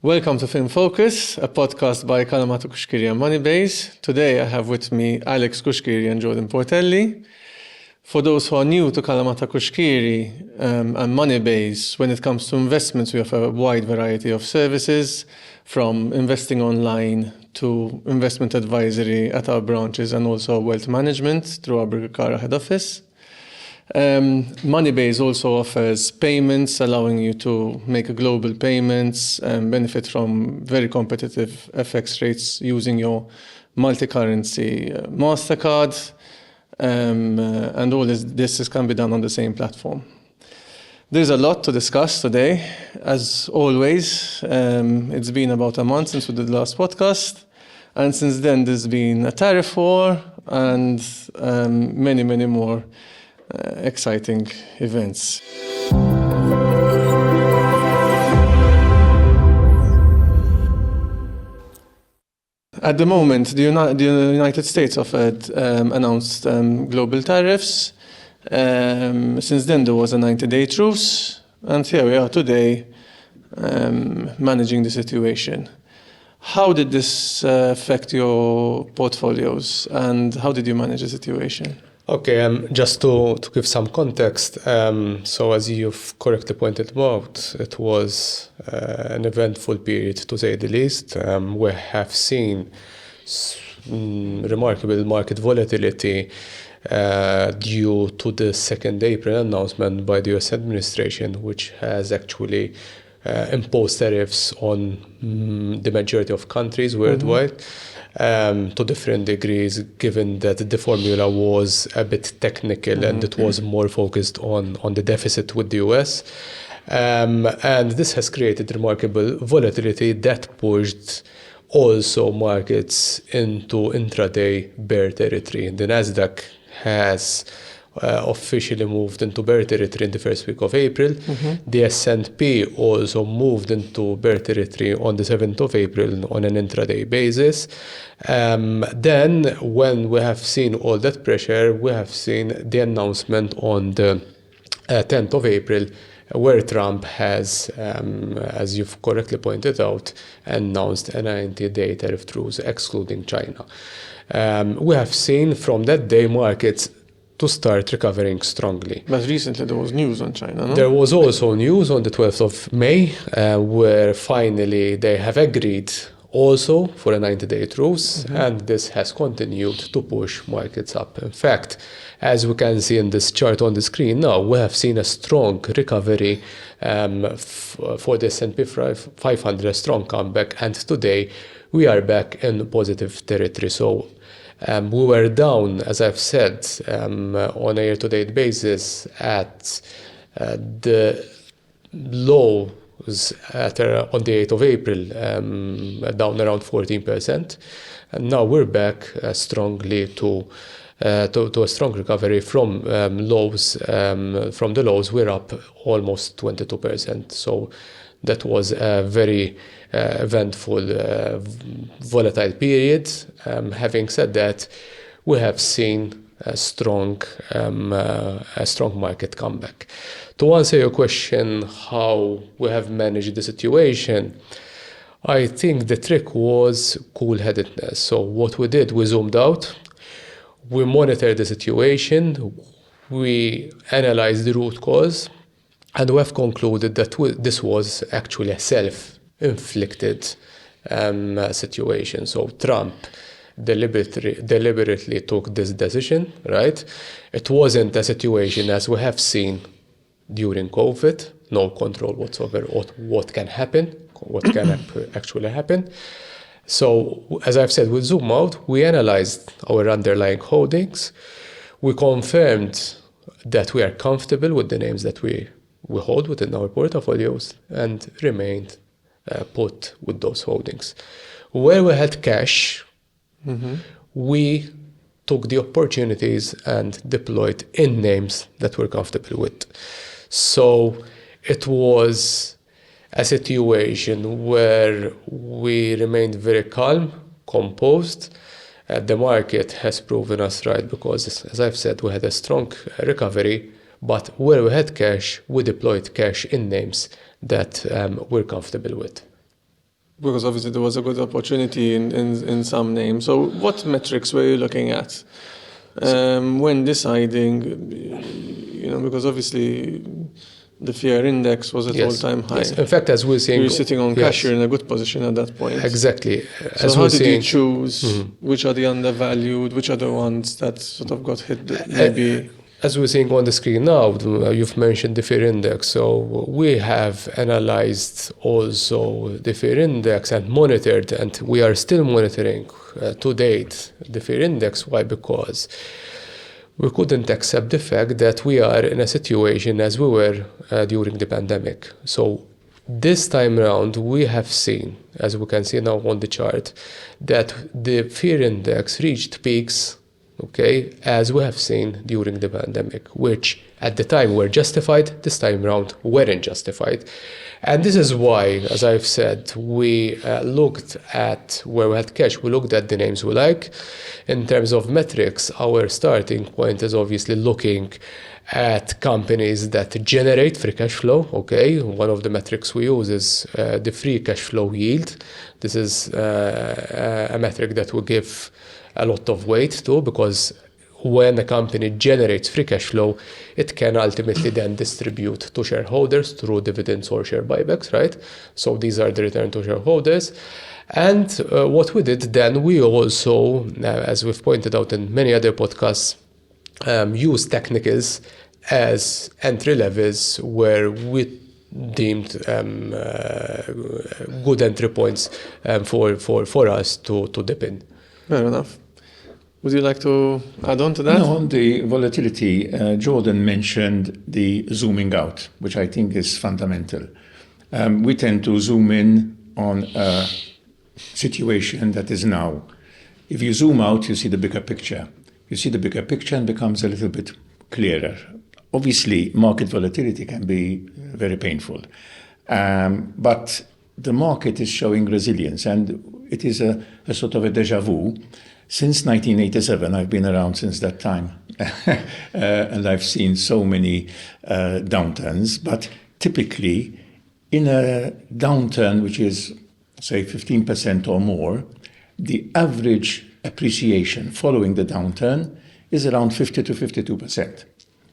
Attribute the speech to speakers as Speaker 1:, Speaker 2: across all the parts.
Speaker 1: Welcome to FinFocus, a podcast by Calamatta Cuschieri Moneybase. Today I have with me Alex Cuschieri and Jordan Portelli. For those who are new to Calamatta Cuschieri and Moneybase, when it comes to investments, we offer a wide variety of services, from investing online to investment advisory at our branches and also wealth management through our Birkirkara head office. Moneybase also offers payments, allowing you to make global payments and benefit from very competitive FX rates using your multi-currency MasterCard. And all this can be done on the same platform. There's a lot to discuss today. As always, it's been about a month since we did the last podcast. And since then, there's been a tariff war and many more exciting events. At the moment, the United States announced global tariffs. Since then, there was a 90-day truce, and here we are today managing the situation. How did this affect your portfolios, and how did you manage the situation?
Speaker 2: Okay, just to give some context, so as you've correctly pointed out, it was an eventful period, to say the least. We have seen remarkable market volatility due to the 2nd April announcement by the US administration, which has actually imposed tariffs on the majority of countries worldwide. To different degrees, given that the formula was a bit technical and it was more focused on the deficit with the US. And this has created remarkable volatility that pushed also markets into intraday bear territory. The Nasdaq has officially moved into bear territory in the first week of April. The S&P also moved into bear territory on the 7th of April on an intraday basis. Then, when we have seen all that pressure, we have seen the announcement on the 10th of April, where Trump has, as you've correctly pointed out, announced a 90-day tariff truce, excluding China. We have seen from that day markets to start recovering strongly.
Speaker 1: But recently there was news on China, no?
Speaker 2: There was also news on the 12th of May, where finally they have agreed also for a 90-day truce, and this has continued to push markets up. In fact, as we can see in this chart on the screen now, we have seen a strong recovery for the S&P 500, a strong comeback, and today we are back in positive territory. So we were down, as I've said, on a year-to-date basis at the lows on the 8th of April, down around 14%. And now we're back strongly to a strong recovery from lows. From the lows, we're up almost 22%. So that was a very eventful, volatile period. Having said that, we have seen a strong market comeback. To answer your question, how we have managed the situation, I think the trick was cool-headedness. So what we did, we zoomed out, we monitored the situation, we analyzed the root cause, and we have concluded that this was actually a self-inflicted situation. So Trump deliberately took this decision, right? It wasn't a situation as we have seen during COVID, no control whatsoever what can happen, what can actually happen. So, as I've said, we zoom out, we analyzed our underlying holdings, we confirmed that we are comfortable with the names that we hold within our portfolios, and remained put with those holdings. Where we had cash, we took the opportunities and deployed in names that we're comfortable with. So it was a situation where we remained very calm, composed. The market has proven us right because, as I've said, we had a strong recovery, but where we had cash, we deployed cash in names that we're comfortable with.
Speaker 1: Because obviously there was a good opportunity in some names. So what metrics were you looking at when deciding, because obviously the fear index was at all-time high.
Speaker 2: Yes. In fact, as we're saying...
Speaker 1: You're sitting on cash, you're in a good position at that point.
Speaker 2: Exactly.
Speaker 1: So how did you choose which are the undervalued, which are the ones that sort of got hit maybe...
Speaker 2: As we're seeing on the screen now, you've mentioned the fear index. So we have analyzed also the fear index and monitored, and we are still monitoring to date the fear index. Why? Because we couldn't accept the fact that we are in a situation as we were during the pandemic. So this time around, we have seen, as we can see now on the chart, that the fear index reached peaks, as we have seen during the pandemic, which at the time were justified, this time around weren't justified. And this is why, as I've said, we looked at where we had cash, we looked at the names we like. In terms of metrics, our starting point is obviously looking at companies that generate free cash flow, One of the metrics we use is the free cash flow yield. This is a metric that we give a lot of weight to, because when a company generates free cash flow, it can ultimately then distribute to shareholders through dividends or share buybacks, right? So these are the return to shareholders. And what we did then, we also, as we've pointed out in many other podcasts, use technicals as entry levels where we deemed good entry points for us to dip in.
Speaker 1: Fair enough. Would you like to add on to that?
Speaker 3: No, on the volatility, Jordan mentioned the zooming out, which I think is fundamental. We tend to zoom in on a situation that is now. If you zoom out, you see the bigger picture. You see the bigger picture and becomes a little bit clearer. Obviously, market volatility can be very painful. But the market is showing resilience, and it is a sort of a déjà vu. Since 1987, I've been around since that time, and I've seen so many downturns. But typically, in a downturn which is, say, 15% or more, the average appreciation following the downturn is around 50 to 52%.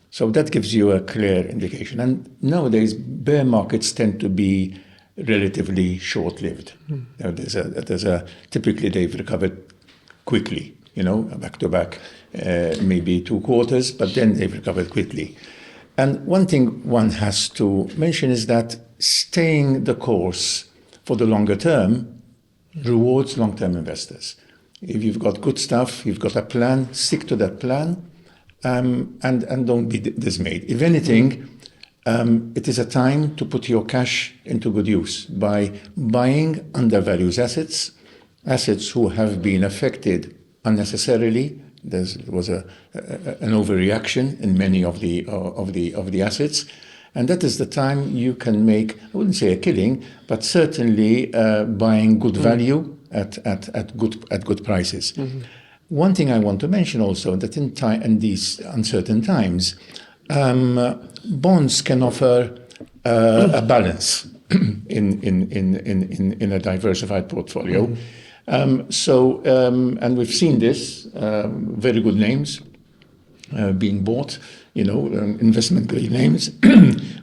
Speaker 3: So that gives you a clear indication. And nowadays, bear markets tend to be relatively short-lived. Typically they've recovered quickly, back to back, maybe 2 quarters, but then they've recovered quickly. And one thing one has to mention is that staying the course for the longer term rewards long-term investors. If you've got good stuff, you've got a plan, stick to that plan, and don't be dismayed. If anything, it is a time to put your cash into good use by buying undervalued assets who have been affected unnecessarily. There was an overreaction in many of the assets, and that is the time you can make, I wouldn't say a killing, but certainly buying good value at good prices. Mm-hmm. One thing I want to mention also, that in these uncertain times, bonds can offer a balance in a diversified portfolio. Mm-hmm. And we've seen this, very good names being bought, investment grade names,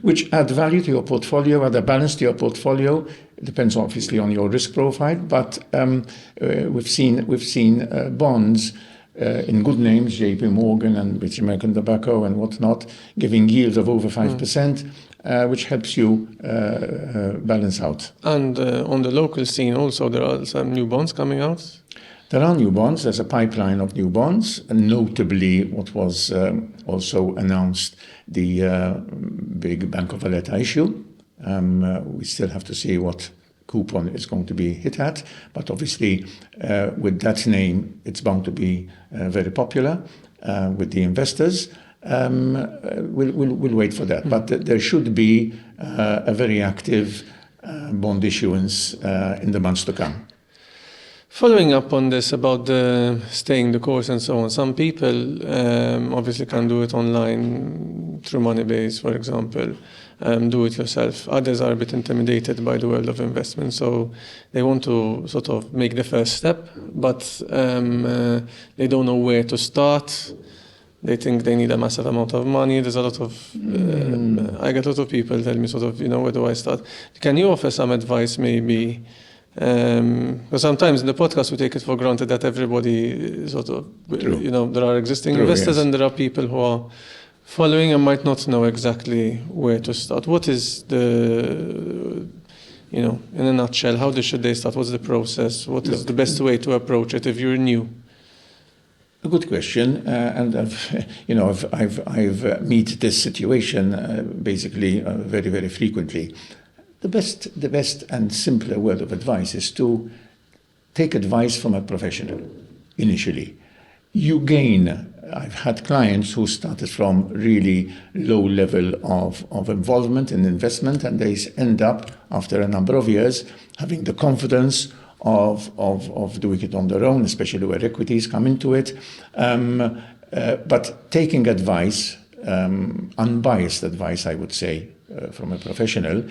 Speaker 3: which add value to your portfolio, add a balance to your portfolio. It depends obviously on your risk profile, but we've seen bonds in good names, JP Morgan and British American Tobacco and whatnot, giving yields of over 5%, which helps you balance out.
Speaker 1: And on the local scene also, there are some new bonds coming out?
Speaker 3: There are new bonds. There's a pipeline of new bonds, and notably what was also announced, the big Bank of Valletta issue. We still have to see what coupon is going to be hit at, but obviously with that name, it's bound to be very popular with the investors. We'll wait for that, but there should be a very active bond issuance in the months to come.
Speaker 1: Following up on this about the staying the course and so on, some people obviously can do it online through Moneybase, for example, do it yourself. Others are a bit intimidated by the world of investment, so they want to sort of make the first step, but they don't know where to start. They think they need a massive amount of money. There's a lot of, I get a lot of people tell me sort of, where do I start? Can you offer some advice maybe? Because sometimes in the podcast we take it for granted that everybody sort of, there are existing investors, yes, and there are people who are following and might not know exactly where to start. What is the, in a nutshell, how should they start? What's the process? What is the best way to approach it if you're new?
Speaker 3: A good question, and I've met this situation basically very, very frequently. The best and simpler word of advice is to take advice from a professional initially. You gain. I've had clients who started from really low level of involvement in investment, and they end up after a number of years having the confidence of doing it on their own, especially where equities come into it. But taking advice, unbiased advice, I would say, from a professional,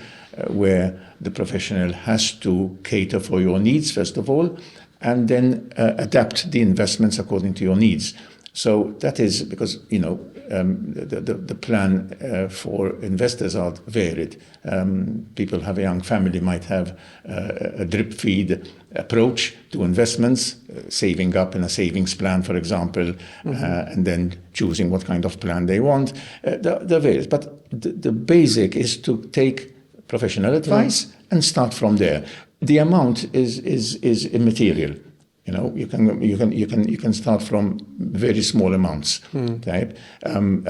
Speaker 3: where the professional has to cater for your needs, first of all, and then adapt the investments according to your needs. So that is because, the plan for investors are varied. People have a young family, might have a drip feed approach to investments, saving up in a savings plan, for example, and then choosing what kind of plan they want. There varies. But the basic is to take professional advice and start from there. The amount is immaterial. You can start from very small amounts, right? And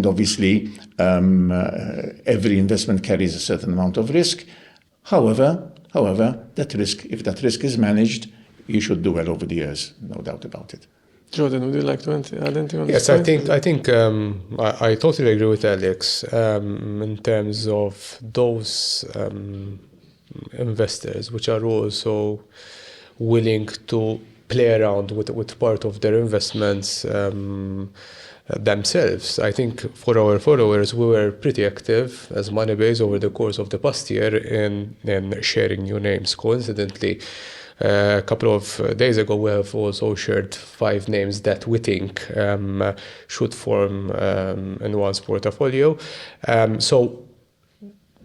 Speaker 3: obviously every investment carries a certain amount of risk. However, if that risk is managed, you should do well over the years, no doubt about it.
Speaker 1: Jordan, would you like to add anything on this?
Speaker 2: Yes, I think I totally agree with Alex in terms of those investors which are also willing to play around with part of their investments themselves. I think for our followers, we were pretty active as Moneybase over the course of the past year in sharing new names. Coincidentally, a couple of days ago, we have also shared 5 names that we think should form in one's portfolio. So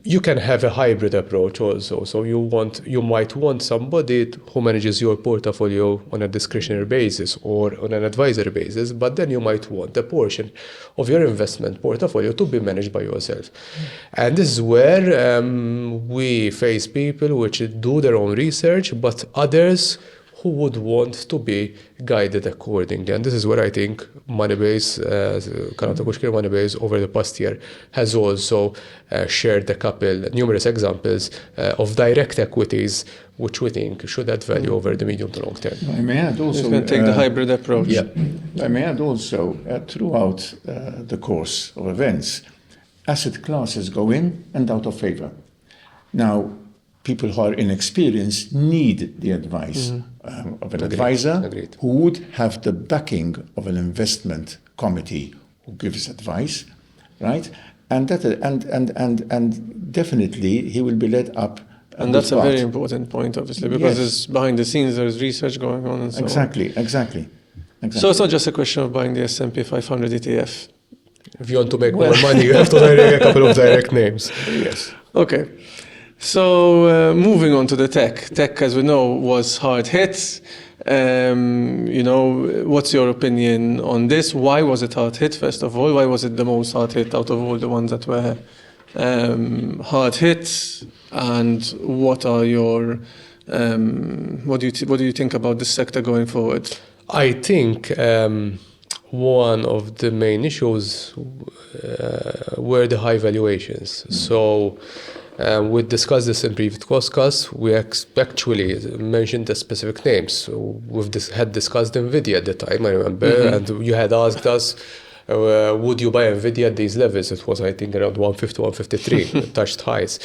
Speaker 2: you can have a hybrid approach also. So you might want somebody who manages your portfolio on a discretionary basis or on an advisory basis, but then you might want a portion of your investment portfolio to be managed by yourself. And this is where we face people which do their own research, but others who would want to be guided accordingly. And this is where I think Moneybase, Calamatta Cuschieri Moneybase over the past year has also shared numerous examples of direct equities which we think should add value over the medium to long term.
Speaker 3: I may add also...
Speaker 1: You can take the hybrid approach.
Speaker 3: Yeah. I may add also, throughout the course of events, asset classes go in and out of favor. Now, people who are inexperienced need the advice of an advisor who would have the backing of an investment committee who gives advice, right? And definitely he will be led up.
Speaker 1: And that's a very important point, obviously, because it's behind the scenes, there's research going on and so on. Exactly. So it's not just a question of buying the S&P 500 ETF.
Speaker 2: If you want to make more money, you have to hire a couple of direct names.
Speaker 3: Yes.
Speaker 1: Okay. So moving on to the tech. Tech, as we know, was hard hit. What's your opinion on this? Why was it hard hit, first of all? Why was it the most hard hit out of all the ones that were hard hit? And what are your what do you think about this sector going forward?
Speaker 2: I think one of the main issues were the high valuations. So we discussed this in previous podcasts. We actually mentioned the specific names. So had discussed NVIDIA at the time, I remember, and you had asked us would you buy Nvidia at these levels? It was, I think, around 150, 153. It touched highs,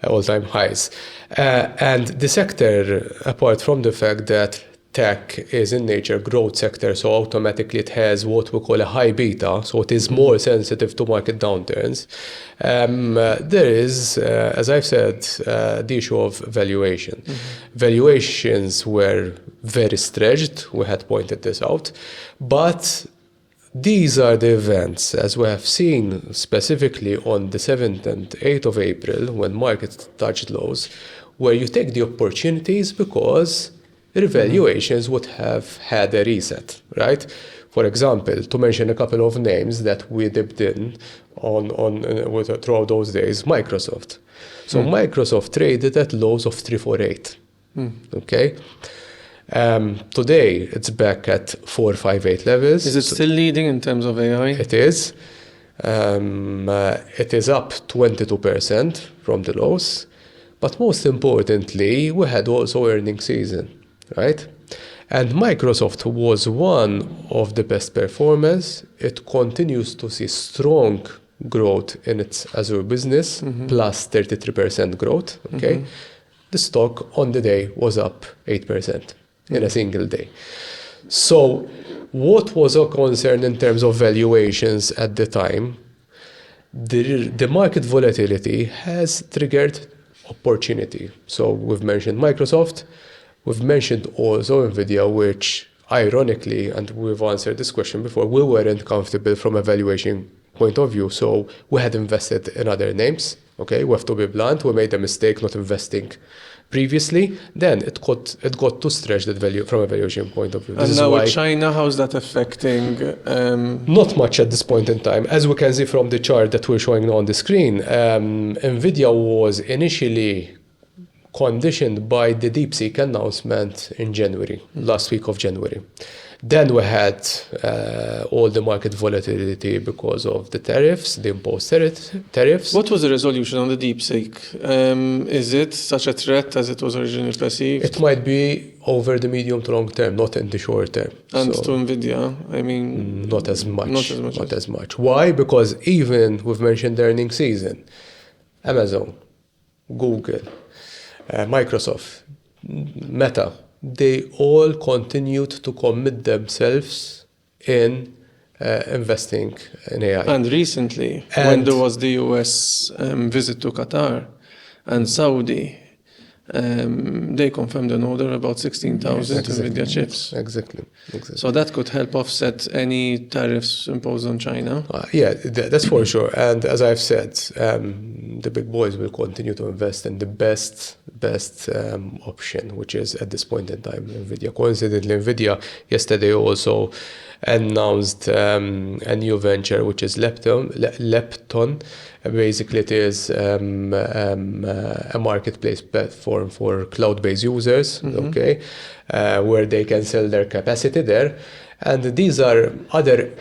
Speaker 2: all-time highs. And the sector, apart from the fact that tech is in nature growth sector, so automatically it has what we call a high beta, so it is more sensitive to market downturns. There is, as I've said, the issue of valuation. Valuations were very stretched, we had pointed this out, but these are the events, as we have seen specifically on the 7th and 8th of April, when markets touched lows, where you take the opportunities because revaluations would have had a reset, right? For example, to mention a couple of names that we dipped in throughout those days, Microsoft. So Microsoft traded at lows of 348. Okay. Today it's back at 458 levels.
Speaker 1: Is it still leading in terms of AI?
Speaker 2: It is. It is up 22% from the lows. But most importantly, we had also earnings season. Right? And Microsoft was one of the best performers. It continues to see strong growth in its Azure business, plus 33% growth. Okay, the stock on the day was up 8% in a single day. So, what was a concern in terms of valuations at the time? The market volatility has triggered opportunity. So, we've mentioned Microsoft. We've mentioned also Nvidia, which ironically, and we've answered this question before, we weren't comfortable from a valuation point of view, so we had invested in other names. Okay, we have to be blunt. We made a mistake not investing previously. Then it got to stretch that value from a valuation point of view.
Speaker 1: And now with China, how's that affecting?
Speaker 2: Not much at this point in time. As we can see from the chart that we're showing on the screen, Nvidia was initially conditioned by the DeepSeek announcement in January, last week of January. Then we had all the market volatility because of the tariffs, the imposed tariffs.
Speaker 1: What was the resolution on the DeepSeek? Is it such a threat as it was originally perceived?
Speaker 2: It might be over the medium to long term, not in the short term.
Speaker 1: And to Nvidia, I mean...
Speaker 2: Not as much. Not as much. Why? Because even, we've mentioned the earnings season, Amazon, Google, Microsoft, Meta, they all continued to commit themselves in investing in AI.
Speaker 1: And recently, when there was the US visit to Qatar and Saudi, they confirmed an order about 16,000 Nvidia chips.
Speaker 2: Exactly.
Speaker 1: So that could help offset any tariffs imposed on China?
Speaker 2: That's for sure. And as I've said, the big boys will continue to invest in the best option, which is at this point in time Nvidia. Coincidentally, Nvidia yesterday also announced a new venture, which is Lepton. Basically, it is a marketplace platform for cloud-based users, okay, where they can sell their capacity there. And these are other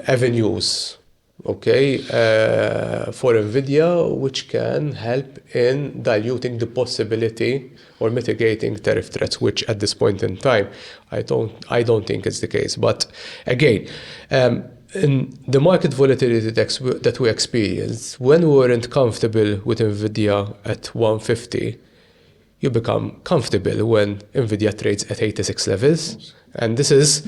Speaker 2: avenues, okay, for Nvidia, which can help in diluting the possibility or mitigating tariff threats, which at this point in time, I don't think is the case. But again, in the market volatility that we experienced, when we weren't comfortable with Nvidia at 150, you become comfortable when Nvidia trades at 86 levels. And this is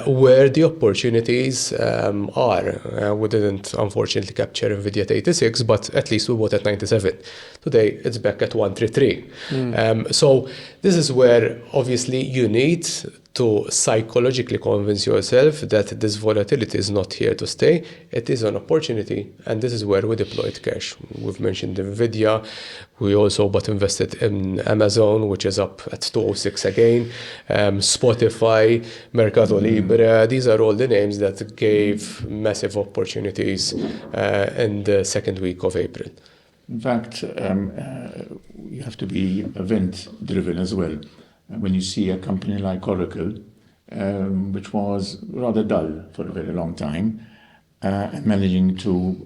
Speaker 2: where the opportunities are. We didn't, unfortunately, capture Nvidia at 86, but at least we bought at 97. Today, it's back at 133. So this is where, obviously, you need to psychologically convince yourself that this volatility is not here to stay. It is an opportunity, and this is where we deployed cash. We've mentioned Nvidia. We also invested in Amazon, which is up at 206 again. Spotify, Mercado Libre. These are all the names that gave massive opportunities in the second week of April.
Speaker 3: In fact, you have to be event-driven as well. When you see a company like Oracle, which was rather dull for a very long time, and managing to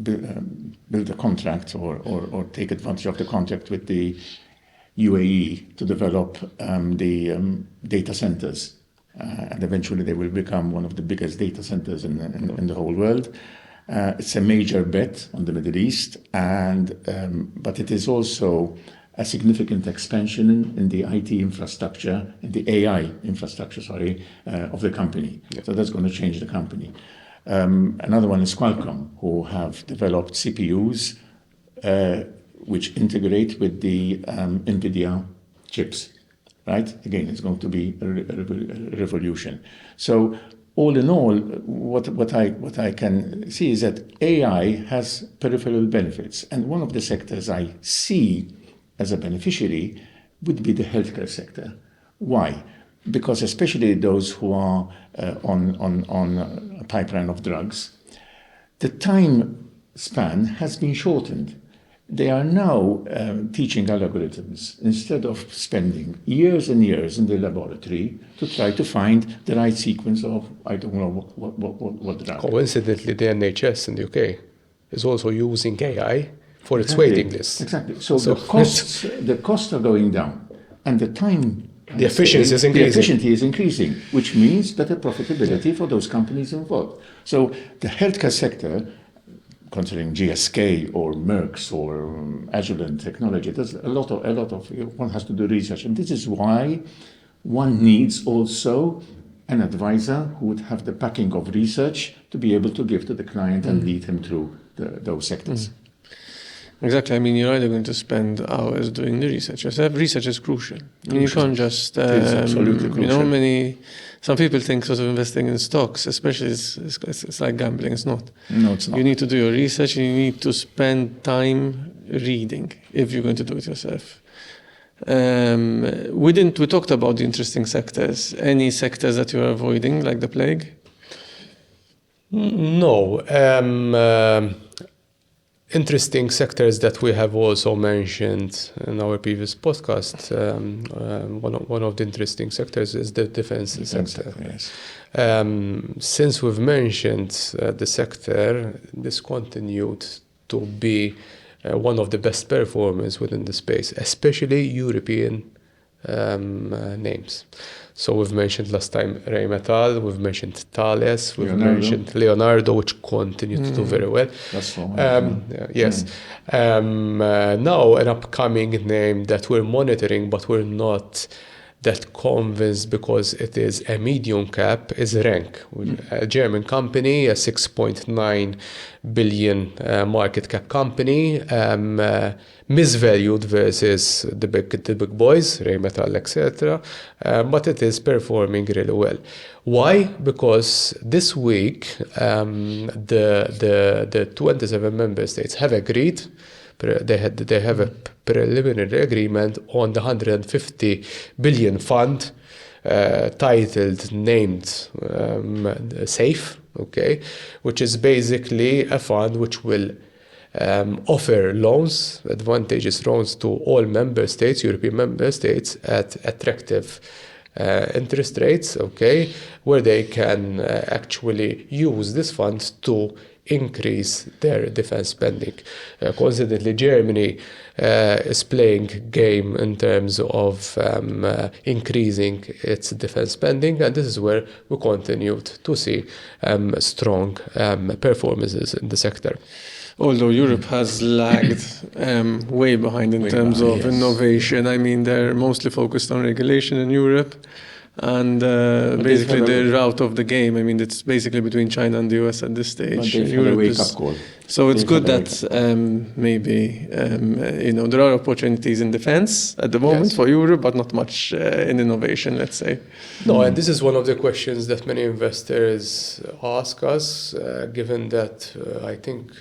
Speaker 3: build a contract or take advantage of the contract with the UAE to develop the data centers and eventually they will become one of the biggest data centers in the whole world. It's a major bet on the Middle East, but it is also a significant expansion in the IT infrastructure, in the AI infrastructure, of the company. Yeah. So that's going to change the company. Another one is Qualcomm, who have developed CPUs which integrate with the NVIDIA chips, right? Again, it's going to be a revolution. So all in all, what I can see is that AI has peripheral benefits. And one of the sectors I see as a beneficiary would be the healthcare sector. Why? Because especially those who are on a pipeline of drugs, the time span has been shortened. They are now teaching algorithms instead of spending years and years in the laboratory to try to find the right sequence of, I don't know what drug.
Speaker 2: Coincidentally, the NHS in the UK is also using AI for its waiting list.
Speaker 3: Exactly. So the costs are going down, and the time.
Speaker 2: The efficiency is increasing.
Speaker 3: The efficiency is increasing, which means better profitability for those companies involved. So the healthcare sector, considering GSK or Merck's or Agilent Technology, there's a lot of one has to do research, and this is why one needs also an advisor who would have the backing of research to be able to give to the client and lead him through those sectors.
Speaker 1: Exactly. I mean, you're either going to spend hours doing the research yourself. Research is crucial. You can't just,
Speaker 3: absolutely crucial.
Speaker 1: Some people think sort of investing in stocks, especially it's like gambling. It's not.
Speaker 3: No, it's not.
Speaker 1: You need to do your research and you need to spend time reading if you're going to do it yourself. We talked about the interesting sectors. Any sectors that you're avoiding, like the plague?
Speaker 2: No. Interesting sectors that we have also mentioned in our previous podcast. One of the interesting sectors is the defense sector.
Speaker 3: Yes.
Speaker 2: Since we've mentioned the sector, this continued to be one of the best performers within the space, especially European names. So we've mentioned last time Rheinmetall, we've mentioned Thales, we've mentioned Leonardo, which continued to do very well.
Speaker 3: That's all.
Speaker 2: Yes. Now an upcoming name that we're monitoring, but we're not that convinced because it is a medium cap is Renk, a German company, a 6.9 billion market cap company, misvalued versus the big boys, Rheinmetall, etc. But it is performing really well. Why? Because this week the 27 member states have agreed. They have a preliminary agreement on the 150 billion fund named SAFE, okay, which is basically a fund which will offer loans, advantageous loans to all member states, European member states, at attractive interest rates, okay, where they can actually use this fund to increase their defense spending. Coincidentally, Germany is playing game in terms of increasing its defense spending, and this is where we continued to see strong performances in the sector.
Speaker 1: Although Europe has lagged way behind in terms of innovation. I mean, they're mostly focused on regulation in Europe. And basically they're out of the game. I mean, it's basically between China and the US at this stage. So it's good that maybe there are opportunities in defense at the moment for Europe, but not much in innovation, let's say.
Speaker 2: No, and this is one of the questions that many investors ask us, given that I think,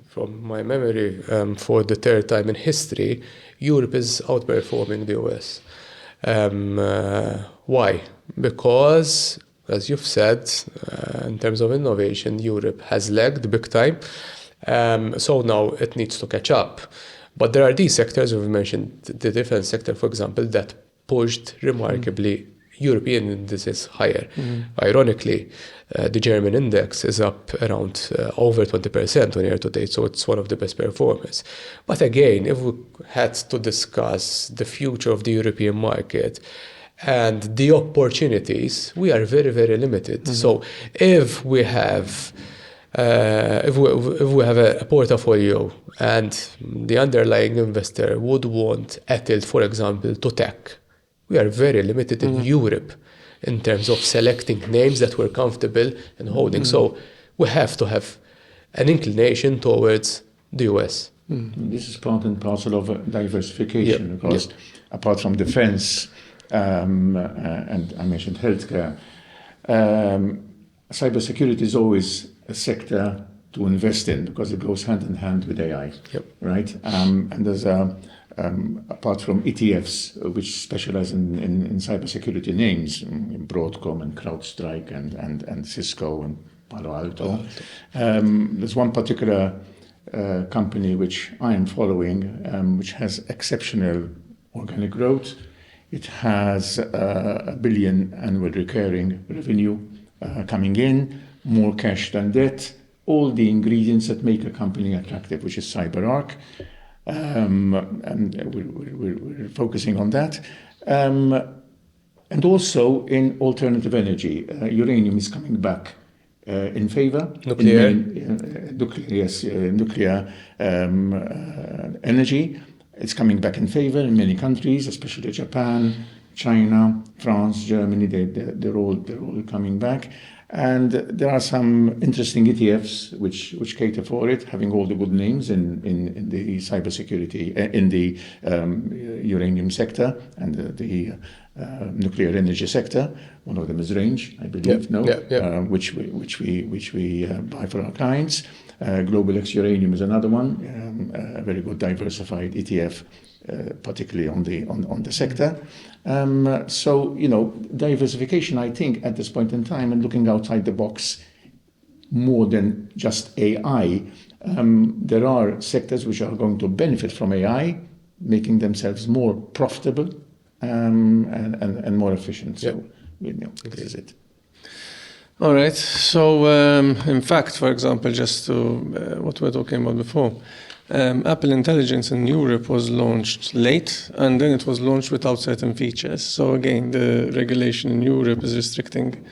Speaker 2: from my memory, for the third time in history, Europe is outperforming the US. Why? Because, as you've said, in terms of innovation, Europe has lagged big time. So now it needs to catch up. But there are these sectors, we've mentioned the defense sector, for example, that pushed remarkably European indices higher. Ironically, the German index is up around over 20% on year to date, so it's one of the best performers. But again, if we had to discuss the future of the European market, And the opportunities, we are very, very limited. So if we have a portfolio and the underlying investor would want a tilt, for example, to tech, we are very limited in Europe in terms of selecting names that we're comfortable in holding. So we have to have an inclination towards the US.
Speaker 3: This is part and parcel of diversification, because apart from defense, and I mentioned healthcare, cybersecurity is always a sector to invest in because it goes hand in hand with AI, right? And there's apart from ETFs, which specialize in cybersecurity names, in Broadcom and CrowdStrike and Cisco and Palo Alto. There's one particular company which I am following, which has exceptional organic growth. It has $1 billion annual recurring revenue coming in, more cash than debt, all the ingredients that make a company attractive, which is CyberArk. And we're focusing on that. And also in alternative energy, uranium is coming back in favor.
Speaker 2: Nuclear.
Speaker 3: Nuclear energy. It's coming back in favor in many countries, especially Japan, China, France, Germany. They're all coming back. And there are some interesting ETFs which cater for it, having all the good names in the cybersecurity, in the uranium sector and the nuclear energy sector. One of them is Range, I believe, which we buy for our clients. Global X Uranium is another one, a very good diversified ETF, particularly on the sector. So, diversification, I think, at this point in time, and looking outside the box more than just AI, there are sectors which are going to benefit from AI, making themselves more profitable and more efficient. So, this is it.
Speaker 1: All right. So, in fact, for example, just to what we were talking about before, Apple Intelligence in Europe was launched late, and then it was launched without certain features. So again, the regulation in Europe is restricting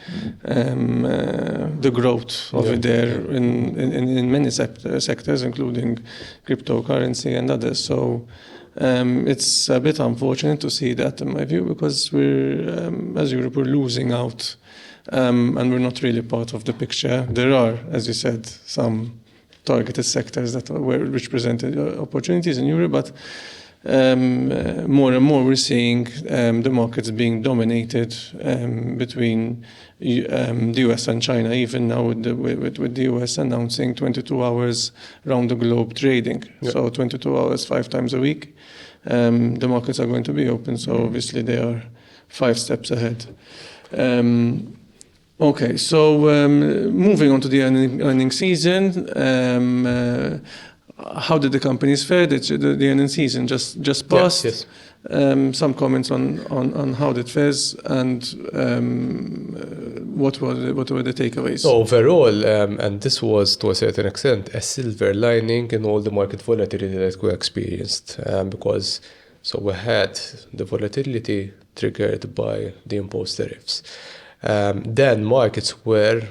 Speaker 1: the growth of it there in many sectors, including cryptocurrency and others. So it's a bit unfortunate to see that, in my view, because we're, as Europe, we're losing out, and we're not really part of the picture. There are, as you said, some targeted sectors which presented opportunities in Europe, but more and more we're seeing the markets being dominated between the US and China, even now with the US announcing 22 hours round the globe trading. So 22 hours, 5 times a week. The markets are going to be open, so obviously they are 5 steps ahead. Okay, so moving on to the earning season, how did the companies fare? The earning season just passed.
Speaker 2: Yes.
Speaker 1: Some comments on how it fares and what were the takeaways?
Speaker 2: Overall, and this was to a certain extent a silver lining in all the market volatility that we experienced, because we had the volatility triggered by the imposed tariffs. Then markets were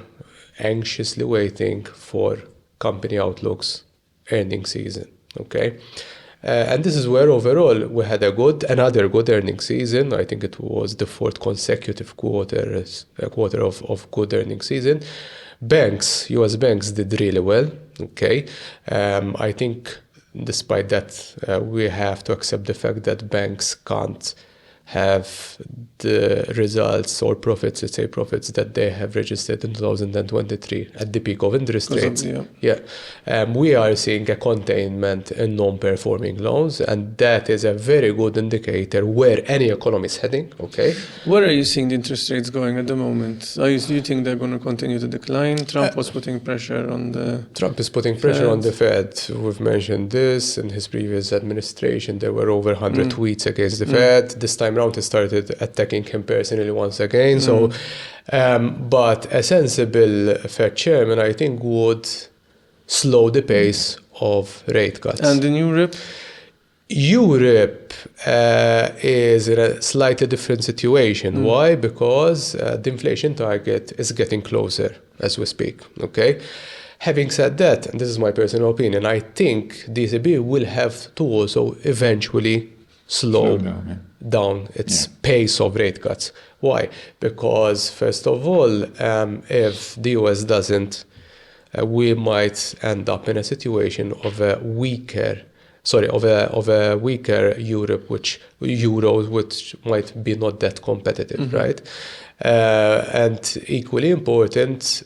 Speaker 2: anxiously waiting for company outlooks, earnings season. Okay, and this is where overall we had another good earnings season. I think it was the 4th consecutive quarter of good earnings season. US banks did really well. Okay, I think despite that, we have to accept the fact that banks can't have the results or profits that they have registered in 2023 at the peak of interest rates. We are seeing a containment in non-performing loans, and that is a very good indicator where any economy is heading. Okay,
Speaker 1: where are you seeing the interest rates going at the moment? Do you think they're going to continue to decline? Trump is putting pressure on the
Speaker 2: Fed. We've mentioned this in his previous administration. There were over 100 tweets against the Fed. This time around, he started attacking him personally once again. So, but a sensible Fed chairman, I think, would slow the pace of rate cuts.
Speaker 1: And in Europe?
Speaker 2: Europe is in a slightly different situation. Why? Because the inflation target is getting closer as we speak. Okay. Having said that, and this is my personal opinion, I think the ECB will have to also eventually slow down its pace of rate cuts. Why? Because first of all, if the US doesn't, we might end up in a situation of a weaker Europe, which might be not that competitive, right? And equally important,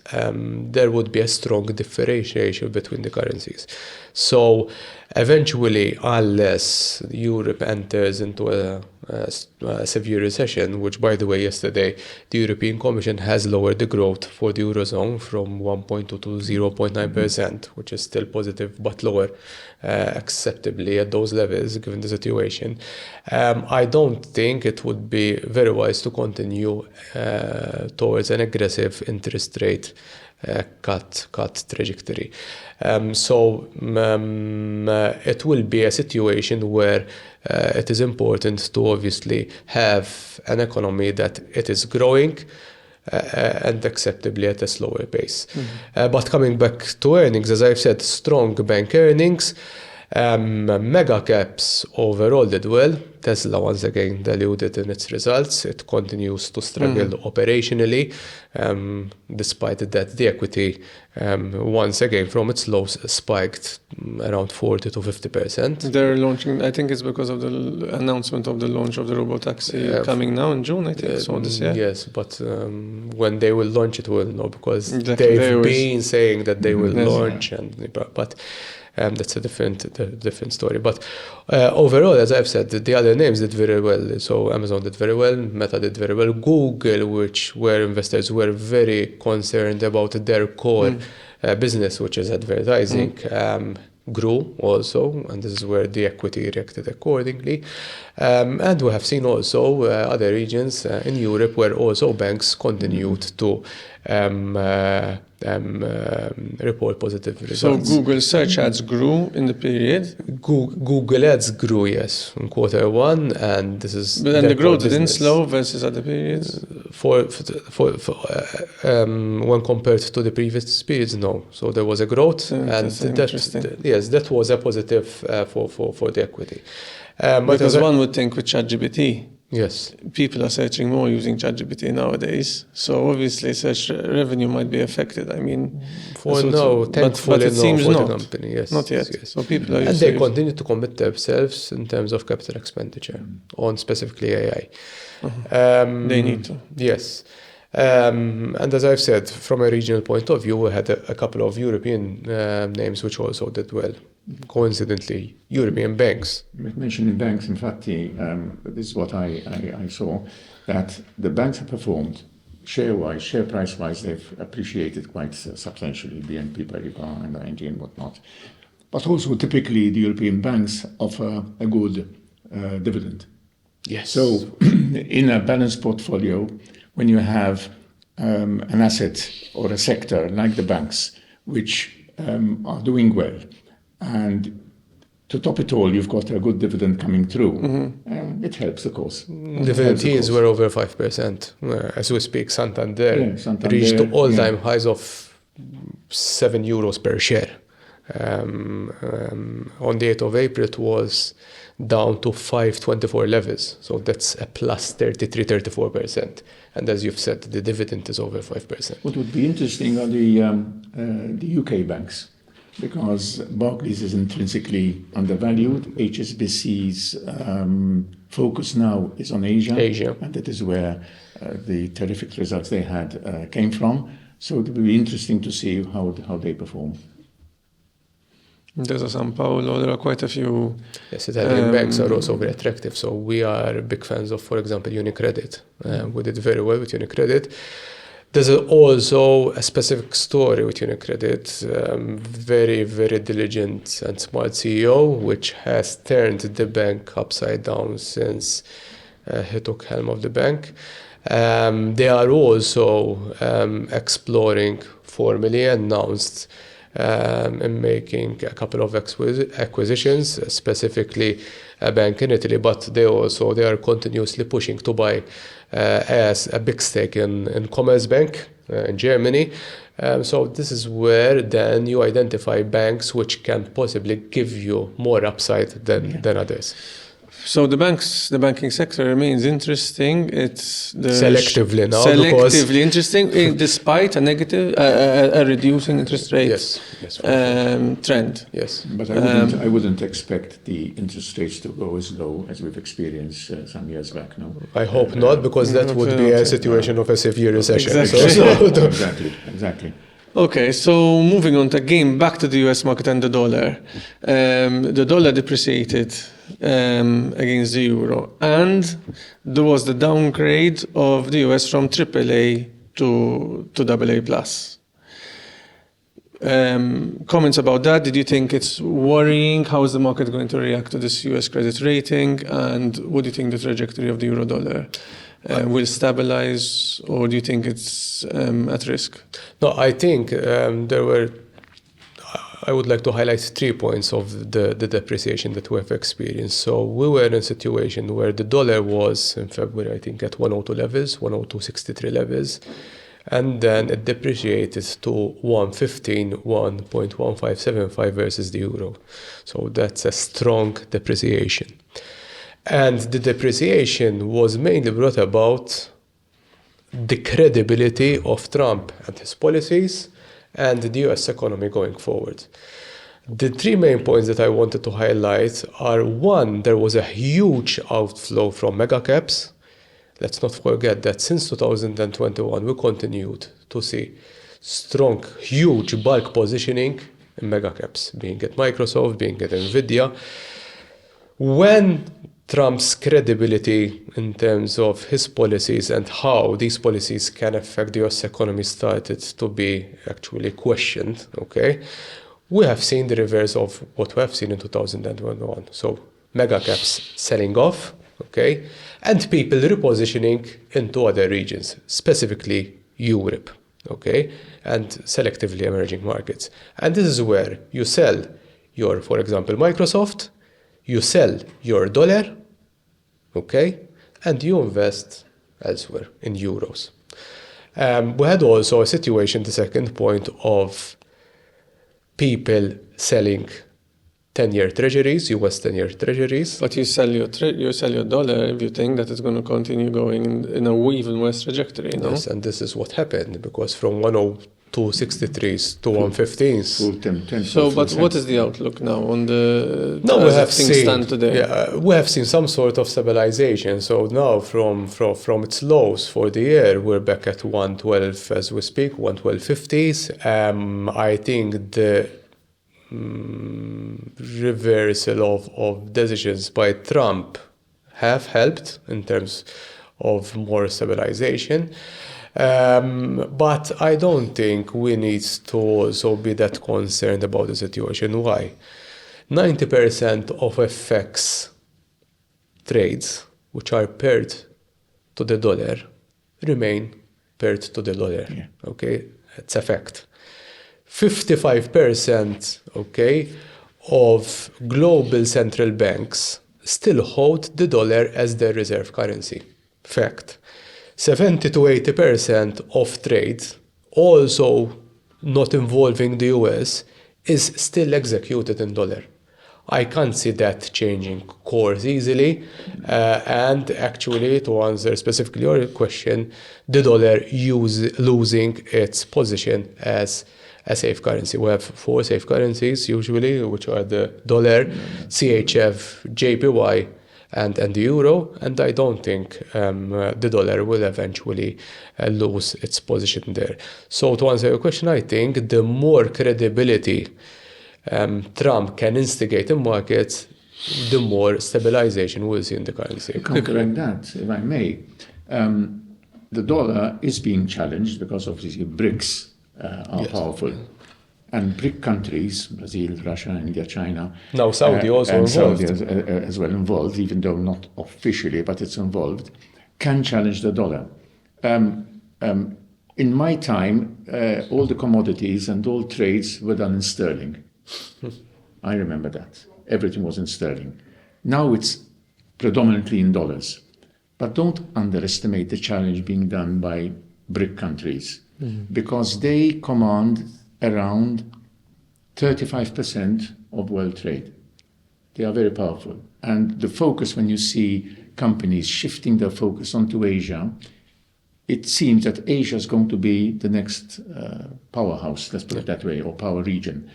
Speaker 2: there would be a strong differentiation between the currencies. So eventually, unless Europe enters into a severe recession, which, by the way, yesterday the European Commission has lowered the growth for the Eurozone from 1.2 to 0.9%, which is still positive but lower acceptably at those levels given the situation. I don't think it would be very wise to continue towards an aggressive interest rate cut trajectory. So it will be a situation where it is important to obviously have an economy that it is growing and acceptably at a slower pace. But coming back to earnings, as I've said, strong bank earnings, mega caps overall did well. Tesla once again diluted in its results. It continues to struggle operationally, despite that the equity once again from its lows spiked around 40 to 50%.
Speaker 1: They're launching, I think it's because of the announcement of the launch of the robotaxi coming now in June, I think, so this year.
Speaker 2: Yes, but when they will launch it, we'll know, because
Speaker 1: Exactly.
Speaker 2: they've been saying that they will launch, but that's a different story. But overall, as I've said, the other names did very well. So Amazon did very well, Meta did very well, Google, where investors were very concerned about their core business, which is advertising, grew also, and this is where the equity reacted accordingly. And we have seen also other regions in Europe where also banks continued to report positive results.
Speaker 1: So Google search ads grew in the period.
Speaker 2: Google ads grew, yes, in Q1, and this is.
Speaker 1: But then the growth didn't slow versus other periods.
Speaker 2: When compared to the previous periods, no. So there was a growth, and that was a positive for the equity.
Speaker 1: Because one would think with ChatGPT.
Speaker 2: Yes.
Speaker 1: People are searching more using ChatGPT nowadays. So obviously search revenue might be affected. I mean,
Speaker 2: thankfully
Speaker 1: but it seems
Speaker 2: for
Speaker 1: not.
Speaker 2: the company. Yes,
Speaker 1: not yet.
Speaker 2: Yes.
Speaker 1: So people are
Speaker 2: and they continue to commit themselves in terms of capital expenditure on specifically AI.
Speaker 1: They need to.
Speaker 2: Yes. And as I've said, from a regional point of view, we had a couple of European names which also did well. Coincidentally, European banks.
Speaker 3: Mentioning banks, in fact, this is what I saw, that the banks have performed share-wise, share price-wise, they've appreciated quite substantially, BNP Paribas and ING and whatnot. But also, typically, the European banks offer a good dividend.
Speaker 2: Yes.
Speaker 3: So, in a balanced portfolio, when you have an asset or a sector like the banks, which are doing well, and to top it all, you've got a good dividend coming through. It helps, of course.
Speaker 2: Dividend yields were over 5%. As we speak, Santander reached all-time highs of €7 per share. On the 8th of April, it was down to 5.24 levels. So that's a plus 34%. And as you've said, the dividend is over 5%.
Speaker 3: What would be interesting are the UK banks, because Barclays is intrinsically undervalued. HSBC's focus now is on Asia. And that is where the terrific results they had came from. So it will be interesting to see how they perform.
Speaker 1: There's a São Paulo, there are quite a few.
Speaker 2: Yes, Italian banks are also very attractive. So we are big fans of, for example, UniCredit. We did very well with UniCredit. There's also a specific story with UniCredit. Very, very diligent and smart CEO, which has turned the bank upside down since he took helm of the bank. They are also exploring, formally announced, in making a couple of acquisitions, specifically a bank in Italy, but they are continuously pushing to buy as a big stake in Commerzbank in Germany. So this is where then you identify banks which can possibly give you more upside than others.
Speaker 1: So the banking sector remains interesting. It's
Speaker 2: selectively now,
Speaker 1: selectively interesting, despite a negative, a reducing interest rate trend.
Speaker 2: Yes,
Speaker 3: but I wouldn't expect the interest rates to go as low as we've experienced some years back. No,
Speaker 2: I hope not, because that would be a situation of a severe recession.
Speaker 1: Exactly.
Speaker 3: Exactly.
Speaker 1: Okay, so moving on again back to the US market and the dollar. The dollar depreciated against the euro, and there was the downgrade of the US from AAA to AA+. Comments about that? Did you think it's worrying? How is the market going to react to this US credit rating? And what do you think the trajectory of the euro dollar will stabilize, or do you think it's at risk?
Speaker 2: No, I think I would like to highlight 3 points of the depreciation that we have experienced. So we were in a situation where the dollar was in February, I think, at 102 levels, 102.63 levels, and then it depreciated to 1.1575 versus the euro. So that's a strong depreciation. And the depreciation was mainly brought about the credibility of Trump and his policies and the US economy going forward. The 3 main points that I wanted to highlight are: one, there was a huge outflow from mega caps. Let's not forget that since 2021, we continued to see strong, huge bulk positioning in mega caps, being it Microsoft, being it Nvidia. When Trump's credibility in terms of his policies and how these policies can affect the US economy started to be actually questioned, okay, we have seen the reverse of what we have seen in 2021. So mega caps selling off, okay, and people repositioning into other regions, specifically Europe, okay, and selectively emerging markets. And this is where you sell your, for example, Microsoft, you sell your dollar, okay, and you invest elsewhere in euros. We had also a situation, the second point, of people selling 10-year treasuries, US 10-year treasuries.
Speaker 1: But you sell your dollar if you think that it's going to continue going in a even worse trajectory, no?
Speaker 2: Yes, and this is what happened, because from 102.63s to 115s.
Speaker 1: So, but what is the outlook now on the
Speaker 2: we have
Speaker 1: things stand today?
Speaker 2: Yeah, we have seen some sort of stabilization. So now from its lows for the year, we're back at 112 as we speak, 112.50s. I think the reversal of decisions by Trump have helped in terms of more stabilization. But I don't think we need to also be that concerned about the situation. Why? 90% of FX trades, which are paired to the dollar, remain paired to the dollar. Yeah. Okay, it's a fact. 55%, okay, of global central banks still hold the dollar as their reserve currency. Fact. 70 to 80% of trade, also not involving the US, is still executed in dollar. I can't see that changing course easily. And actually, to answer specifically your question, the dollar losing its position as a safe currency. We have 4 safe currencies usually, which are the dollar, CHF, JPY, and the euro, and I don't think the dollar will eventually lose its position there. So to answer your question, I think the more credibility Trump can instigate in markets, the more stabilization we'll see in the currency.
Speaker 3: To correct that, if I may, the dollar is being challenged because obviously BRICS are powerful. And BRIC countries, Brazil, Russia, India, China.
Speaker 2: Now Saudi also
Speaker 3: and
Speaker 2: involved.
Speaker 3: Saudi as well involved, even though not officially, but it's involved, can challenge the dollar. In my time, all the commodities and all trades were done in sterling. I remember that. Everything was in sterling. Now it's predominantly in dollars. But don't underestimate the challenge being done by BRIC countries, because they command around 35% of world trade. They are very powerful. And the focus, when you see companies shifting their focus onto Asia, it seems that Asia is going to be the next powerhouse, let's put it that way, or power region.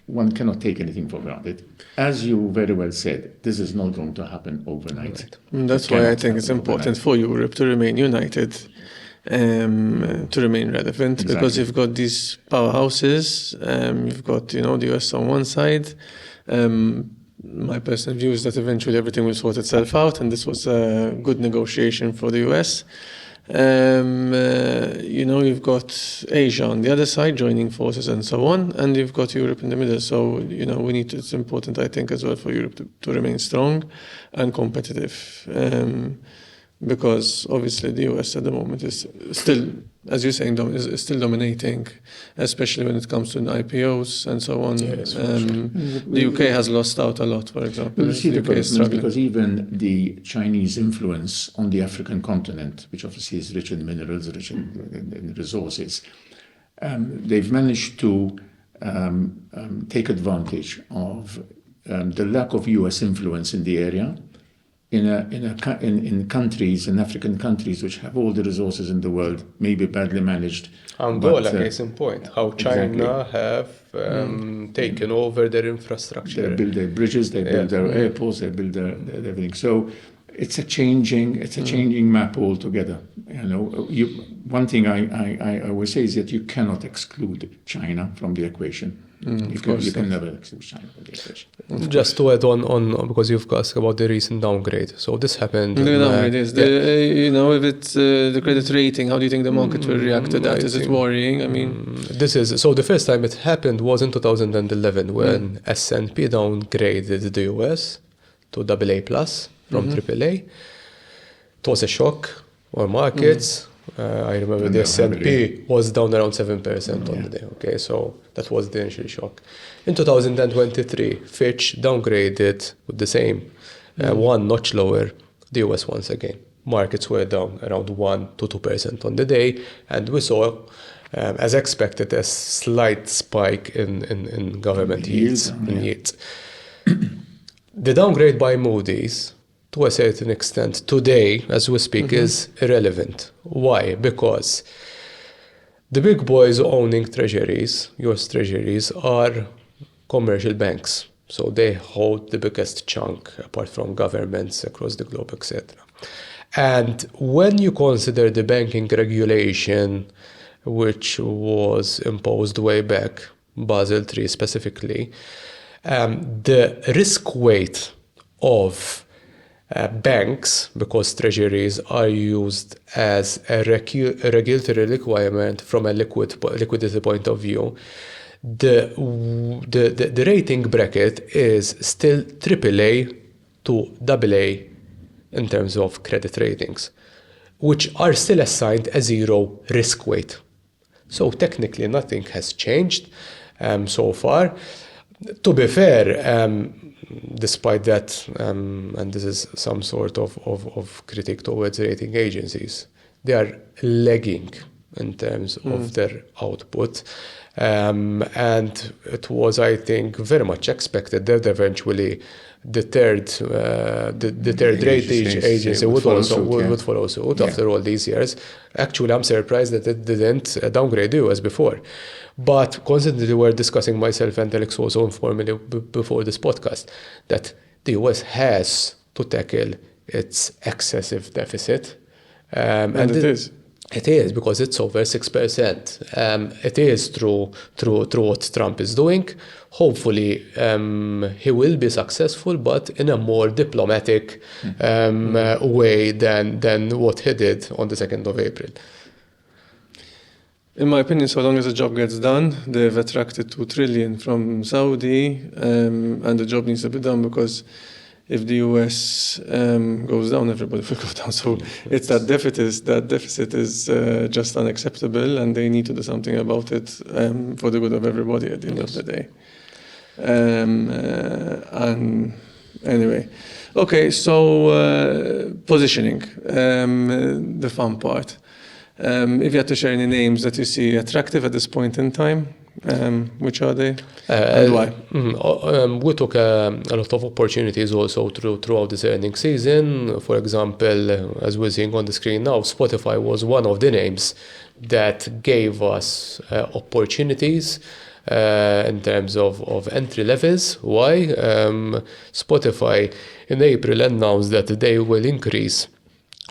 Speaker 3: One cannot take anything for granted. As you very well said, this is not going to happen overnight.
Speaker 1: Right. That's why I think it's important for Europe to remain united, to remain relevant, because you've got these powerhouses, you've got, the US on one side. My personal view is that eventually everything will sort itself out, and this was a good negotiation for the US. You've got Asia on the other side joining forces and so on, and you've got Europe in the middle. So, it's important, I think, as well for Europe to remain strong and competitive. Because obviously the US at the moment is still, as you're saying, is still dominating, especially when it comes to IPOs and so on.
Speaker 2: Yes,
Speaker 1: the UK has lost out a lot, for example.
Speaker 3: You see the
Speaker 1: UK is
Speaker 3: problem
Speaker 1: struggling.
Speaker 3: because even the Chinese influence on the African continent, which obviously is rich in minerals, rich in resources, they've managed to take advantage of the lack of US influence in the area. In countries, in African countries, which have all the resources in the world, maybe badly managed.
Speaker 2: Angola, case in point, how China have taken over their infrastructure.
Speaker 3: They build their bridges, they build their airports, they build their everything. So it's a changing map altogether. One thing I always say is that you cannot exclude China from the equation. You can never exclude China from the equation.
Speaker 2: Just to add on, because you've asked about the recent downgrade. So this happened.
Speaker 1: The downgrade is if it's the credit rating, how do you think the market will react to that? Is it worrying? I mean,
Speaker 2: the first time it happened was in 2011 when S&P downgraded the US to AA+ from AAA. It was a shock on markets. I remember the S&P was down around 7% on the day. Okay, so that was the initial shock. In 2023, Fitch downgraded with the same, one notch lower, the US once again. Markets were down around 1 to 2% on the day, and we saw, as expected, a slight spike in government yields. The downgrade by Moody's, to a certain extent, today, as we speak, is irrelevant. Why? Because the big boys owning treasuries, US treasuries, are commercial banks. So they hold the biggest chunk, apart from governments across the globe, etc. And when you consider the banking regulation, which was imposed way back, Basel III specifically, the risk weight of banks, because treasuries are used as a regulatory requirement from a liquidity point of view, the rating bracket is still AAA to AA in terms of credit ratings, which are still assigned a zero risk weight. So technically nothing has changed so far. To be fair, despite that, and this is some sort of critique towards rating agencies, they are lagging in terms of their output. And it was, I think, very much expected that eventually the third rating agency would follow suit after all these years. Actually, I'm surprised that it didn't downgrade the US before. But constantly we were discussing, myself and Alex also informally before this podcast, that the US has to tackle its excessive deficit.
Speaker 1: and it is.
Speaker 2: It is, because it's over 6%. It is through what Trump is doing. Hopefully, he will be successful, but in a more diplomatic way than what he did on the 2nd of April.
Speaker 1: In my opinion, so long as the job gets done, they've attracted $2 trillion from Saudi, and the job needs to be done because if the US goes down, everybody will go down. So it's that deficit is just unacceptable, and they need to do something about it for the good of everybody at the end of the day. And anyway, okay, so positioning, the fun part. If you had to share any names that you see attractive at this point in time, which are they and why?
Speaker 2: We took a lot of opportunities also throughout this earnings season. For example, as we're seeing on the screen now, Spotify was one of the names that gave us opportunities in terms of entry levels. Why? Spotify in April announced that they will increase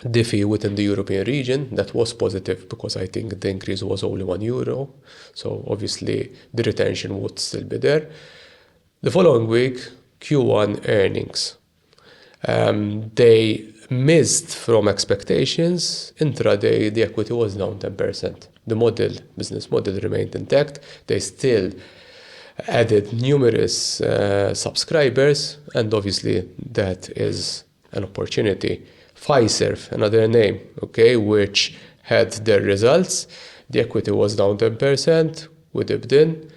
Speaker 2: the fee within the European region. That was positive because I think the increase was only €1. So obviously the retention would still be there. The following week, Q1 earnings. They missed from expectations. Intraday, the equity was down 10%. The business model remained intact. They still added numerous subscribers, and obviously that is an opportunity. Fiserv, another name, okay, which had their results. The equity was down 10%. We dipped in.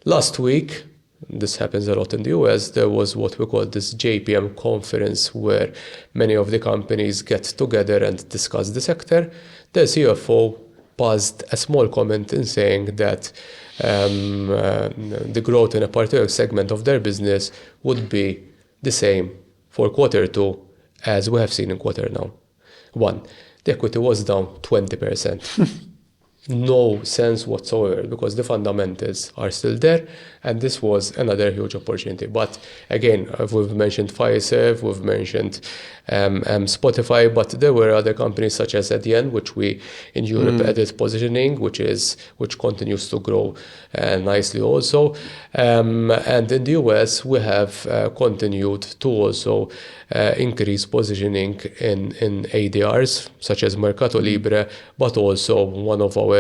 Speaker 2: Last week, this happens a lot in the US, there was what we call this JPM conference where many of the companies get together and discuss the sector. The CFO passed a small comment in saying that the growth in a particular segment of their business would be the same for Q2 as we have seen in Q1. The equity was down 20%. No sense whatsoever because the fundamentals are still there, and this was another huge opportunity. But again, we've mentioned Fiserv, we've mentioned Spotify, but there were other companies such as Adyen, which we in Europe added positioning, which continues to grow nicely also. And in the US, we have continued to also increase positioning in ADRs such as Mercado Libre, but also one of our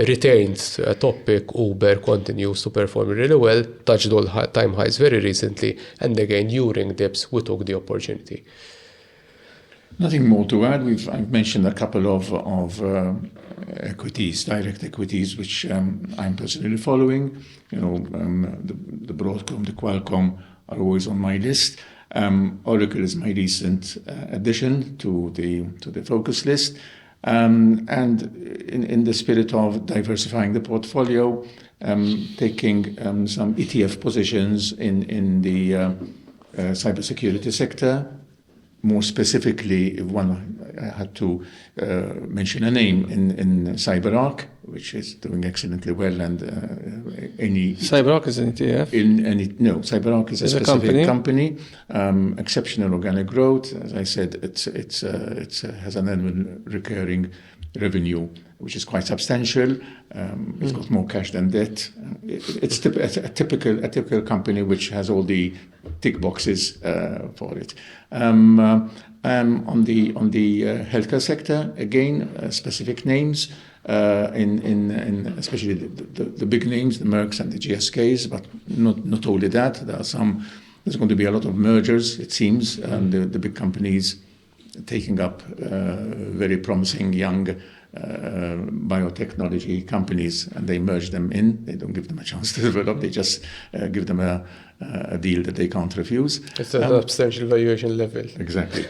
Speaker 2: retained topic, Uber, continues to perform really well, touched all-time highs very recently, and again during dips we took the opportunity.
Speaker 3: Nothing more to add. I've mentioned a couple of equities, direct equities, which I'm personally following. The Broadcom, the Qualcomm are always on my list. Oracle is my recent addition to the focus list. And in the spirit of diversifying the portfolio, taking some ETF positions in the cybersecurity sector. More specifically, if I had to mention a name in CyberArk, which is doing excellently well, and
Speaker 1: CyberArk is an ETF?
Speaker 3: CyberArk is a specific company. Exceptional organic growth. As I said, it has an annual recurring revenue, which is quite substantial. It's got more cash than debt. It's a typical company which has all the tick boxes for it. On the healthcare sector, again, specific names in especially the big names, the Mercks and the GSKs, but not only that. There's going to be a lot of mergers, it seems, the big companies taking up very promising young biotechnology companies, and they merge them in. They don't give them a chance to develop. They just give them a deal that they can't refuse.
Speaker 2: It's a substantial valuation level.
Speaker 3: Exactly.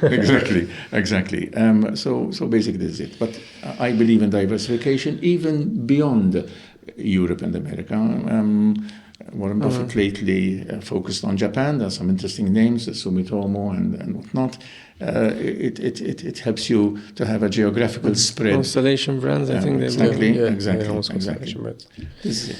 Speaker 3: So basically this is it. But I believe in diversification even beyond Europe and America. Warren Buffett lately focused on Japan. There are some interesting names, Sumitomo and whatnot. It helps you to have a geographical spread.
Speaker 1: Constellation brands, I think.
Speaker 3: Exactly.
Speaker 1: This is it.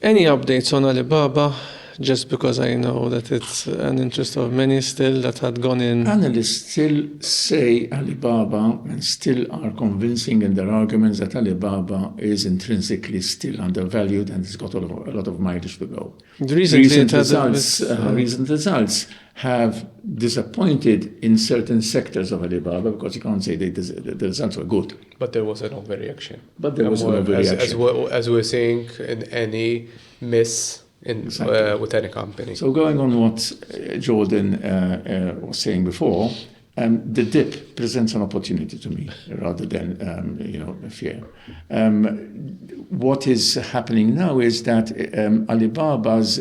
Speaker 1: Any updates on Alibaba? Just because I know that it's an interest of many still that had gone in.
Speaker 3: Analysts still say Alibaba and still are convincing in their arguments that Alibaba is intrinsically still undervalued and it's got a lot of mileage to go. Recent results have disappointed in certain sectors of Alibaba because you can't say the results were good.
Speaker 2: But there was an overreaction.
Speaker 3: As we're
Speaker 2: saying, in any miss with any company.
Speaker 3: So going on what Jordan was saying before, the dip presents an opportunity to me rather than a fear. What is happening now is that Alibaba's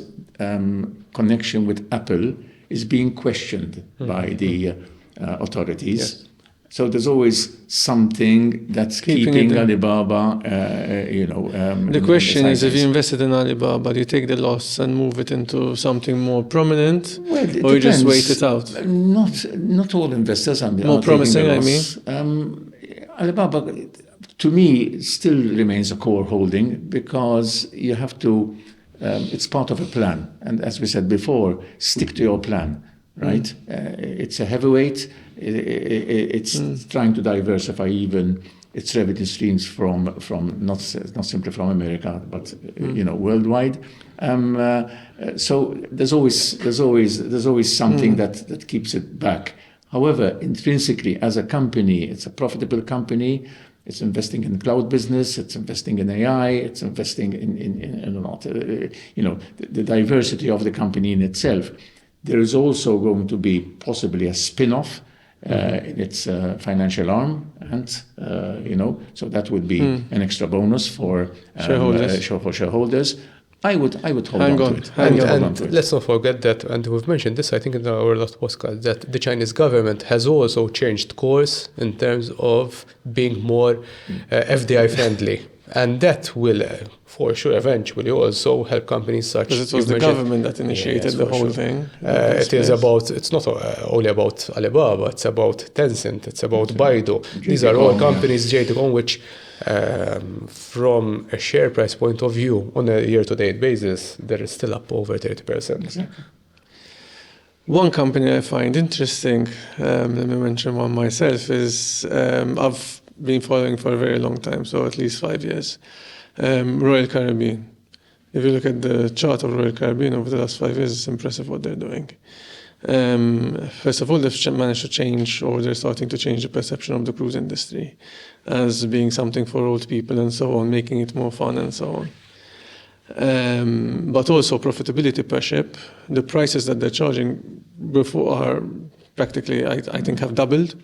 Speaker 3: connection with Apple is being questioned by the authorities.
Speaker 2: Yes.
Speaker 3: So there's always something that's keeping Alibaba,
Speaker 1: the question is, if you invested in Alibaba, do you take the loss and move it into something more prominent, or you just wait it out?
Speaker 3: Not all investors are
Speaker 1: more promising,
Speaker 3: I mean. Alibaba, to me, still remains a core holding because you have to. It's part of a plan, and as we said before, stick to your plan. Right? It's a heavyweight. It's trying to diversify even its revenue streams from not simply from America, but worldwide. So there's always something that keeps it back. However, intrinsically, as a company, it's a profitable company. It's investing in the cloud business. It's investing in AI. It's investing in a lot. The diversity of the company in itself. There is also going to be possibly a spin-off in its financial arm, and so that would be an extra bonus for shareholders. I would hold on to it.
Speaker 2: And let's not forget that, and we've mentioned this, I think, in our last podcast, that the Chinese government has also changed course in terms of being more FDI friendly. And that will, for sure, eventually also help companies such.
Speaker 1: Because it was the government that initiated the whole thing.
Speaker 2: It's not only about Alibaba, it's about Tencent, it's about Baidu. These are all companies, JD.com, which from a share price point of view, on a year-to-date basis, they're still up over 30%.
Speaker 3: Exactly.
Speaker 1: One company I find interesting, let me mention one myself, is I've been following for a very long time, so at least 5 years. Royal Caribbean. If you look at the chart of Royal Caribbean over the last 5 years, it's impressive what they're doing. First of all, they've managed to change, or they're starting to change the perception of the cruise industry as being something for old people and so on, making it more fun and so on. But also profitability per ship. The prices that they're charging before are practically, I think, have doubled.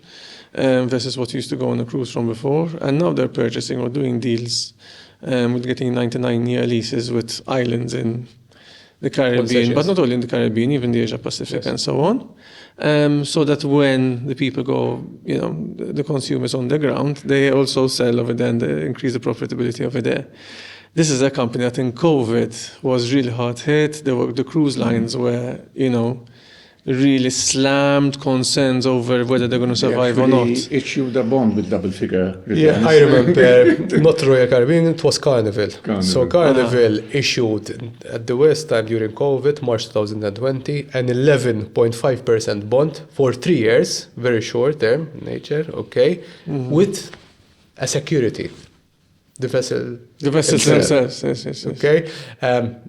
Speaker 1: Versus what used to go on a cruise from before. And now they're purchasing or doing deals with getting 99-year leases with islands in the Caribbean, but not only in the Caribbean, even the Asia Pacific and so on. So that when the people go, the consumers on the ground, they also sell over there and they increase the profitability over there. This is a company that in COVID was really hard hit. The cruise lines were, really slammed concerns over whether they're going to survive or not.
Speaker 3: Issued a bond with double-figure returns.
Speaker 2: Yeah, I remember. Not Royal Caribbean, it was Carnival. So Carnival issued at the worst time during COVID, March 2020, an 11.5% bond for 3 years, very short term in nature, okay, with a security. The vessels themselves, yes.
Speaker 1: Okay,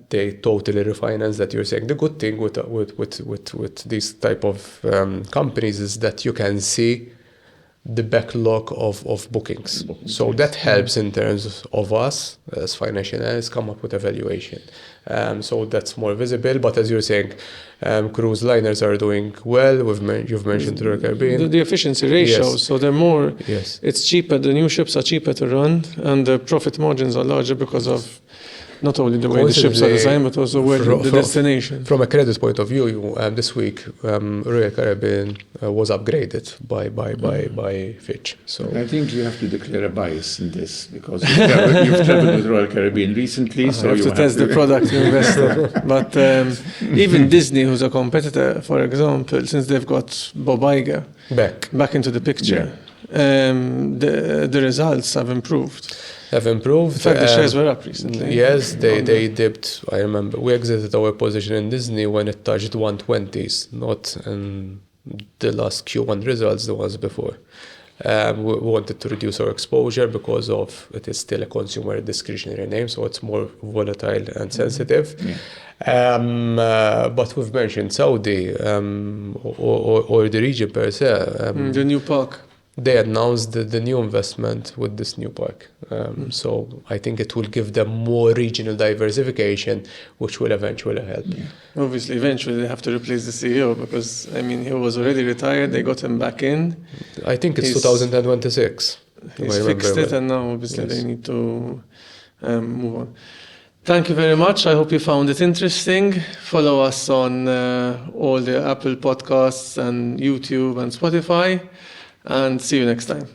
Speaker 2: they totally refinance that. You're saying the good thing with these type of companies is that you can see the backlog of bookings. So that helps in terms of us as financial analysts come up with a valuation. So that's more visible. But as you're saying, cruise liners are doing well. You've mentioned Royal Caribbean.
Speaker 1: The efficiency ratios,
Speaker 2: yes.
Speaker 1: So they're more.
Speaker 2: Yes.
Speaker 1: It's cheaper. The new ships are cheaper to run, and the profit margins are larger because of not only the way the ships are designed, but also where the destination.
Speaker 2: From a credit point of view, this week Royal Caribbean was upgraded by Fitch. So
Speaker 3: I think you have to declare a bias in this because you've traveled with Royal Caribbean recently, so
Speaker 1: you have to test the product you invested. But even Disney, who's a competitor, for example, since they've got Bob Iger back into the picture, the results have improved.
Speaker 2: In fact,
Speaker 1: the shares were up recently.
Speaker 2: Yes, they dipped. I remember we exited our position in Disney when it touched 120s, not in the last Q1 results, the ones before. We wanted to reduce our exposure because of it is still a consumer discretionary name, so it's more volatile and sensitive. But we've mentioned Saudi or the region per se.
Speaker 1: The new park.
Speaker 2: they announced the new investment with this new park. So I think it will give them more regional diversification, which will eventually help.
Speaker 3: Yeah.
Speaker 1: Obviously, eventually they have to replace the CEO because, I mean, he was already retired. They got him back in.
Speaker 2: I think it's 2026.
Speaker 1: He's fixed it, and now obviously
Speaker 2: Yes.
Speaker 1: they need to move on. Thank you very much. I hope you found it interesting. Follow us on all the Apple podcasts and YouTube and Spotify, and see you next time.